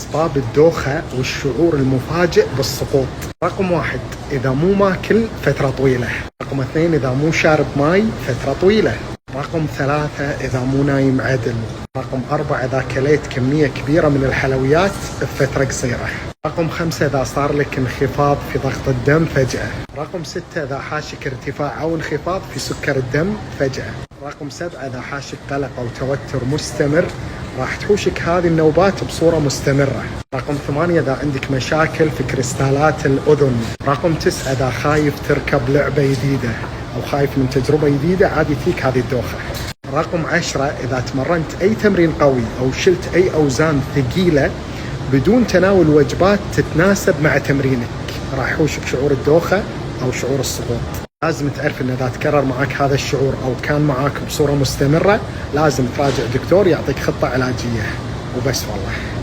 أسباب الدوخة والشعور المفاجئ بالسقوط. رقم 1 إذا مو ماكل فترة طويلة. رقم 2 إذا مو شارب ماي فترة طويلة. رقم 3 إذا مو نايم عدل. رقم 4 إذا كليت كمية كبيرة من الحلويات بفترة قصيرة. رقم 5 إذا صار لك انخفاض في ضغط الدم فجأة. رقم 6 إذا حاشك ارتفاع أو انخفاض في سكر الدم فجأة. رقم 7 إذا حاشك قلق أو توتر مستمر راح تحوشك هذه النوبات بصورة مستمرة. رقم 8 إذا عندك مشاكل في كريستالات الأذن. رقم 9 إذا خايف تركب لعبة جديدة أو خايف من تجربة جديدة عادي فيك هذه الدوخة. رقم 10 إذا تمرنت أي تمرين قوي أو شلت أي أوزان ثقيلة بدون تناول وجبات تتناسب مع تمرينك راح يحوشك شعور الدوخة أو شعور السقوط. لازم تعرف إن إذا تكرر معك هذا الشعور أو كان معك بصورة مستمرة لازم تراجع دكتور يعطيك خطة علاجية وبس والله.